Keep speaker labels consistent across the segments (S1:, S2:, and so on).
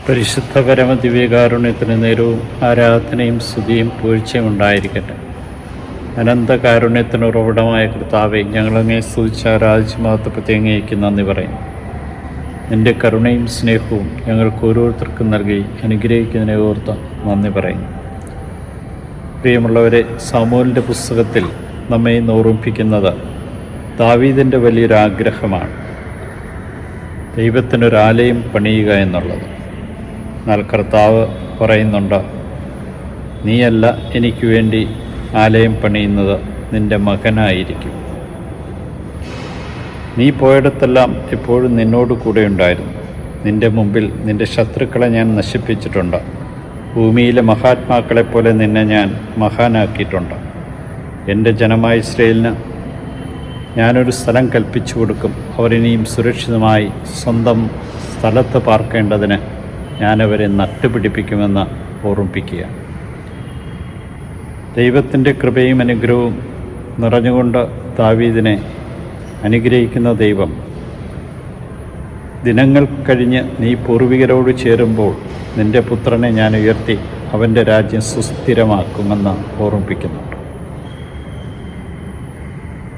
S1: പരിശുദ്ധ പരമ ദിവ്യകാരുണ്യത്തിന് നേരവും ആരാധനയും സ്തുതിയും പൂഴ്ചയും ഉണ്ടായിരിക്കട്ടെ. അനന്തകാരുണ്യത്തിന് ഉറവിടമായ കർത്താവെ, ഞങ്ങളങ്ങേ സ്തുതിച്ച് ആരാധിച്ച് മഹത്വപ്പെടുത്തി അങ്ങേക്ക് നന്ദി പറയും. നിൻ്റെ കരുണയും സ്നേഹവും ഞങ്ങൾക്ക് ഓരോരുത്തർക്കും നൽകി അനുഗ്രഹിക്കുന്നതിനെ ഓർത്ത് നന്ദി പറയും. പ്രിയമുള്ളവരെ, സാമൂലിൻ്റെ പുസ്തകത്തിൽ നമ്മെ ഓർമ്മിപ്പിക്കുന്നത് ദാവീദിൻ്റെ വലിയൊരാഗ്രഹമാണ്, ദൈവത്തിനൊരാലയം പണിയുക എന്നുള്ളത്. എന്നാൽ കർത്താവ് പറയുന്നുണ്ട്, നീയല്ല എനിക്ക് വേണ്ടി ആലയം പണിയുന്നത്, നിൻ്റെ മകനായിരിക്കും. നീ പോയിടത്തെല്ലാം എപ്പോഴും നിന്നോട് കൂടെ ഉണ്ടായിരുന്നു. നിൻ്റെ മുമ്പിൽ നിൻ്റെ ശത്രുക്കളെ ഞാൻ നശിപ്പിച്ചിട്ടുണ്ട്. ഭൂമിയിലെ മഹാത്മാക്കളെപ്പോലെ നിന്നെ ഞാൻ മഹാനാക്കിയിട്ടുണ്ട്. എൻ്റെ ജനമായ ഇസ്രായേലിന് ഞാനൊരു സ്ഥലം കൽപ്പിച്ചു കൊടുക്കും. അവരിനിയും സുരക്ഷിതമായി സ്വന്തം സ്ഥലത്ത് പാർക്കേണ്ടതിന് ഞാനവരെ നട്ടുപിടിപ്പിക്കുമെന്ന് ഓർമ്മിപ്പിക്കുക. ദൈവത്തിൻ്റെ കൃപയും അനുഗ്രഹവും നിറഞ്ഞുകൊണ്ട് ദാവീദിനെ അനുഗ്രഹിക്കുന്ന ദൈവം, ദിനങ്ങൾ കഴിഞ്ഞ് നീ പൂർവികരോട് ചേരുമ്പോൾ നിൻ്റെ പുത്രനെ ഞാൻ ഉയർത്തി അവൻ്റെ രാജ്യം സുസ്ഥിരമാക്കുമെന്ന് ഓർമ്മിപ്പിക്കുന്നുണ്ട്.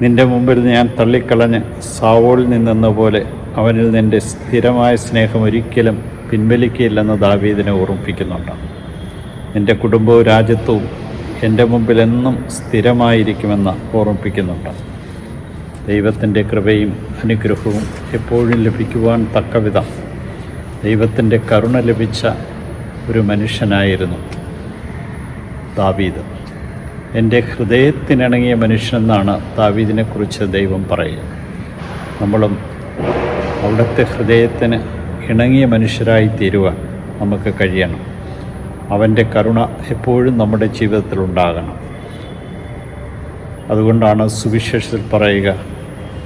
S1: നിൻ്റെ മുമ്പിൽ ഞാൻ തള്ളിക്കളഞ്ഞ് സാവോളിൽ നിന്നെന്ന പോലെ അവനിൽ നിൻ്റെ സ്ഥിരമായ സ്നേഹം ഒരിക്കലും പിൻവലിക്കുകയില്ലെന്ന് ദാവീദിനെ ഓർമ്മിപ്പിക്കുന്നുണ്ട്. നിൻ്റെ കുടുംബവും രാജ്യത്വവും എൻ്റെ മുമ്പിൽ എന്നും സ്ഥിരമായിരിക്കുമെന്ന് ഓർമ്മിപ്പിക്കുന്നുണ്ട്. ദൈവത്തിൻ്റെ കൃപയും അനുഗ്രഹവും എപ്പോഴും ലഭിക്കുവാൻ തക്കവിധം ദൈവത്തിൻ്റെ കരുണ ലഭിച്ച ഒരു മനുഷ്യനായിരുന്നു ദാവീദ്. എൻ്റെ ഹൃദയത്തിനിണങ്ങിയ മനുഷ്യനെന്നാണ് ദാവീദിനെക്കുറിച്ച് ദൈവം പറയുക. നമ്മളും അവിടുത്തെ ഹൃദയത്തിന് ഇണങ്ങിയ മനുഷ്യരായി തീരുവാൻ നമുക്ക് കഴിയണം. അവൻ്റെ കരുണ എപ്പോഴും നമ്മുടെ ജീവിതത്തിലുണ്ടാകണം. അതുകൊണ്ടാണ് സുവിശേഷത്തിൽ പറയുക,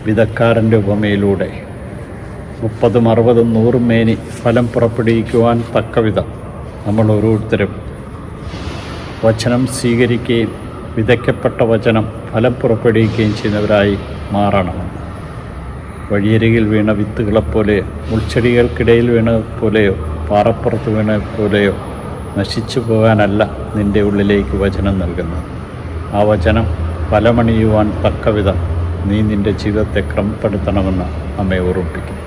S1: വിതക്കാരൻ്റെ ഉപമയിലൂടെ 30, 60, 100 മേനി ഫലം പുറപ്പെടുവിക്കുവാൻ തക്കവിധം നമ്മൾ ഓരോരുത്തരും വചനം സ്വീകരിക്കുകയും വിതയ്ക്കപ്പെട്ട വചനം ഫലം പുറപ്പെടുവിക്കുകയും ചെയ്യുന്നവരായി മാറണമെന്ന്. വഴിയരികിൽ വീണ വിത്തുകളെപ്പോലെയോ മുൾച്ചെടികൾക്കിടയിൽ വീണ പോലെയോ പാറപ്പുറത്ത് വീണ പോലെയോ നശിച്ചു പോകാനല്ല നിൻ്റെ ഉള്ളിലേക്ക് വചനം നൽകുന്നത്. ആ വചനം ഫലമണിയുവാൻ തക്കവിധം നീ നിൻ്റെ ജീവിതത്തെ ക്രമപ്പെടുത്തണമെന്ന് നമ്മെ ഓർമ്മിപ്പിക്കും.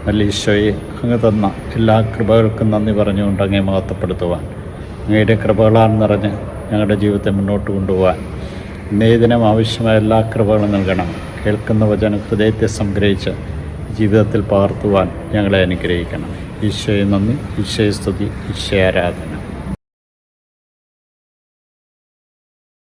S1: നല്ല ഈശോയെ, അങ്ങ് തന്ന എല്ലാ കൃപകൾക്കും നന്ദി പറഞ്ഞുകൊണ്ട് അങ്ങേ മഹത്വപ്പെടുത്തുവാൻ, അങ്ങയുടെ കൃപകളാൽ നിറഞ്ഞ് ഞങ്ങളുടെ ജീവിതത്തെ മുന്നോട്ട് കൊണ്ടുപോകാൻ ഇന്നേ ദിനം ആവശ്യമായ എല്ലാ കൃപകളും നൽകണം. കേൾക്കുന്ന വചനം ഹൃദയത്തെ സംഗ്രഹിച്ച് ജീവിതത്തിൽ പകർത്തുവാൻ ഞങ്ങളെ അനുഗ്രഹിക്കണം. ഈശോയെ നന്ദി, ഈശോയെ സ്തുതി, ഈശോയെ ആരാധന.